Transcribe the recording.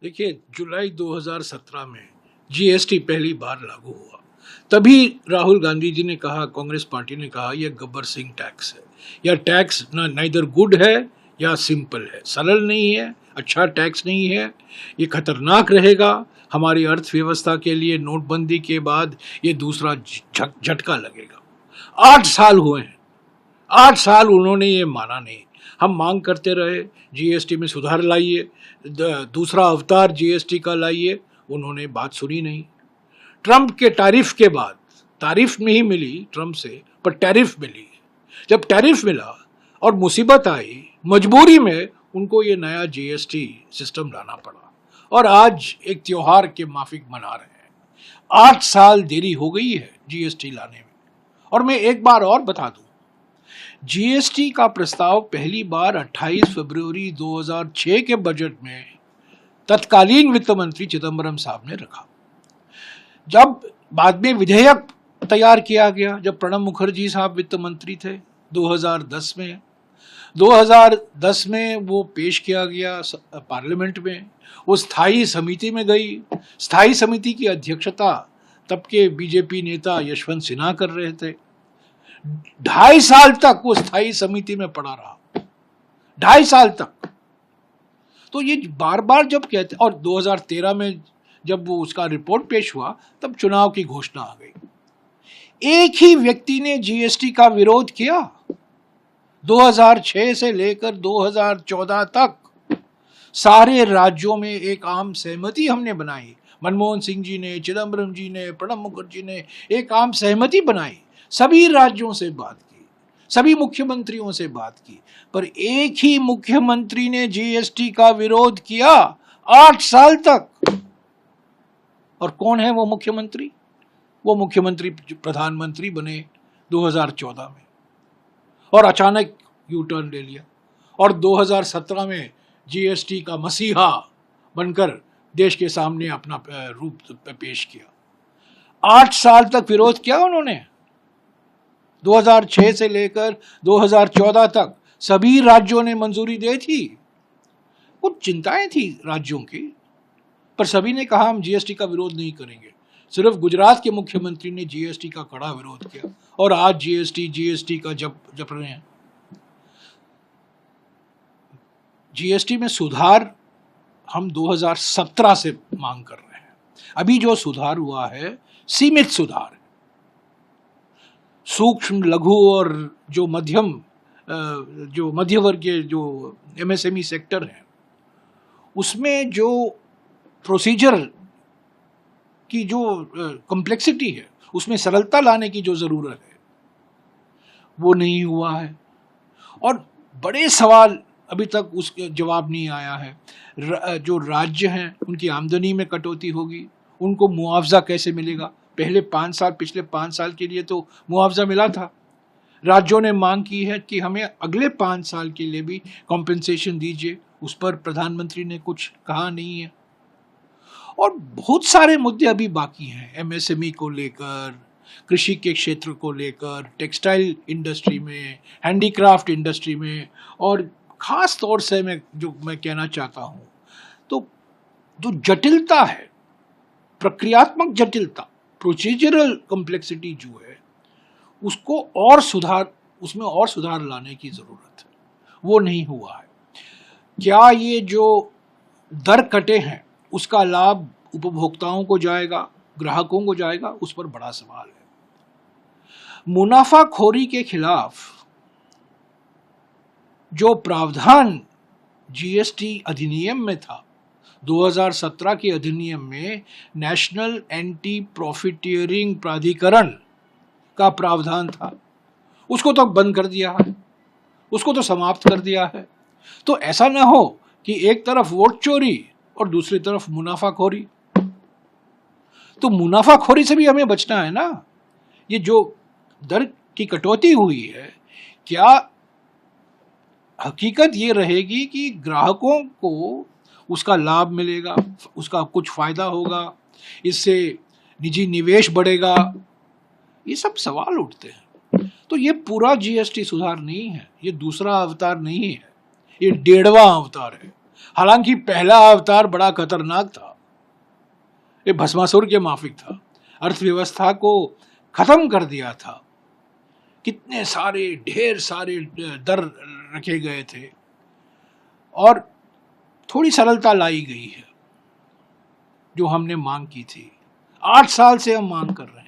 देखिए, जुलाई 2017 में जीएसटी पहली बार लागू हुआ। तभी राहुल गांधी जी ने कहा, कांग्रेस पार्टी ने कहा, यह गब्बर सिंह टैक्स है। यह टैक्स ना नाइदर गुड है या सिंपल है, सरल नहीं है, अच्छा टैक्स नहीं है, ये खतरनाक रहेगा हमारी अर्थव्यवस्था के लिए। नोटबंदी के बाद ये दूसरा झटका लगेगा। 8 साल हुए हैं, 8 साल उन्होंने ये माना नहीं। हम मांग करते रहे, जीएसटी में सुधार लाइए, दूसरा अवतार जीएसटी का लाइए, उन्होंने बात सुनी नहीं। ट्रंप के टैरिफ के बाद, तारीफ नहीं मिली ट्रंप से, पर टैरिफ मिली। जब टैरिफ मिला और मुसीबत आई, मजबूरी में उनको ये नया जीएसटी सिस्टम लाना पड़ा और आज एक त्योहार के माफिक मना रहे हैं। 8 साल देरी हो गई है जीएसटी लाने में। और मैं एक बार और बता दूं, जीएसटी का प्रस्ताव पहली बार 28 फरवरी 2006 के बजट में तत्कालीन वित्त मंत्री चिदम्बरम साहब ने रखा। जब बाद में विधेयक तैयार किया गया, जब प्रणब मुखर्जी साहब वित्त मंत्री थे 2010 में वो पेश किया गया पार्लियामेंट में, वो स्थायी समिति में गई। स्थायी समिति की अध्यक्षता तब के बीजेपी नेता यशवंत सिन्हा कर रहे थे। 2.5 साल तक वो स्थायी समिति में पड़ा रहा, 2.5 साल तक। तो ये बार बार जब कहते, और 2013 में जब वो उसका रिपोर्ट पेश हुआ, तब चुनाव की घोषणा आ गई। एक ही व्यक्ति ने जीएसटी का विरोध किया। 2006 से लेकर 2014 तक सारे राज्यों में एक आम सहमति हमने बनाई। मनमोहन सिंह जी ने, चिदम्बरम जी ने, प्रणब मुखर्जी ने एक आम सहमति बनाई। सभी राज्यों से बात की, सभी मुख्यमंत्रियों से बात की, पर एक ही मुख्यमंत्री ने जीएसटी का विरोध किया 8 साल तक। और कौन है वो मुख्यमंत्री? वो मुख्यमंत्री प्रधानमंत्री बने 2014 में और अचानक यू टर्न ले लिया और 2017 में जीएसटी का मसीहा बनकर देश के सामने अपना रूप पेश किया। 8 साल तक विरोध किया उन्होंने। 2006 से लेकर 2014 तक सभी राज्यों ने मंजूरी दी थी। कुछ चिंताएं थी राज्यों की, पर सभी ने कहा हम जीएसटी का विरोध नहीं करेंगे। सिर्फ गुजरात के मुख्यमंत्री ने जीएसटी का कड़ा विरोध किया और आज जीएसटी का जप रहे हैं। जीएसटी में सुधार हम 2017 से मांग कर रहे हैं। अभी जो सुधार हुआ है सीमित सुधार है। सूक्ष्म, लघु और जो मध्य वर्गीय जो एमएसएमई सेक्टर है, उसमें जो प्रोसीजर की जो कॉम्प्लेक्सिटी है, उसमें सरलता लाने की जो जरूरत है, वो नहीं हुआ है। और बड़े सवाल अभी तक उसके जवाब नहीं आया है। जो राज्य हैं उनकी आमदनी में कटौती होगी, उनको मुआवजा कैसे मिलेगा? पिछले 5 साल के लिए तो मुआवजा मिला था। राज्यों ने मांग की है कि हमें अगले 5 साल के लिए भी कॉम्पेंसेशन दीजिए, उस पर प्रधानमंत्री ने कुछ कहा नहीं है। और बहुत सारे मुद्दे अभी बाकी हैं, एमएसएमई को लेकर, कृषि के क्षेत्र को लेकर, टेक्सटाइल इंडस्ट्री में, हैंडीक्राफ्ट इंडस्ट्री में, और खास तौर से मैं कहना चाहता हूं, तो जो जटिलता है, प्रक्रियात्मक जटिलता, प्रोसीजरल कॉम्प्लेक्सिटी जो है, उसमें और सुधार लाने की जरूरत है। वो नहीं हुआ है। क्या ये जो दर कटे हैं उसका लाभ उपभोक्ताओं को जाएगा, ग्राहकों को जाएगा? उस पर बड़ा सवाल है। मुनाफाखोरी के खिलाफ जो प्रावधान जीएसटी अधिनियम में था, 2017 के अधिनियम में नेशनल एंटी प्रॉफिटियरिंग प्राधिकरण का प्रावधान था, उसको तो बंद कर दिया है, उसको तो समाप्त कर दिया है। तो ऐसा ना हो कि एक तरफ वोट चोरी और दूसरी तरफ मुनाफाखोरी। तो मुनाफाखोरी से भी हमें बचना है ना। ये जो दर की कटौती हुई है, क्या हकीकत ये रहेगी कि ग्राहकों को उसका लाभ मिलेगा, उसका कुछ फायदा होगा, इससे निजी निवेश बढ़ेगा? ये सब सवाल उठते हैं। तो ये पूरा जीएसटी सुधार नहीं है, ये दूसरा अवतार नहीं है, ये 1.5वां अवतार है। हालांकि पहला अवतार बड़ा खतरनाक था, ये भस्मासुर के माफिक था, अर्थव्यवस्था को खत्म कर दिया था, कितने सारे ढेर सारे दर रखे गए थे और थोड़ी सरलता लाई गई है जो हमने मांग की थी। 8 साल से हम मांग कर रहे हैं।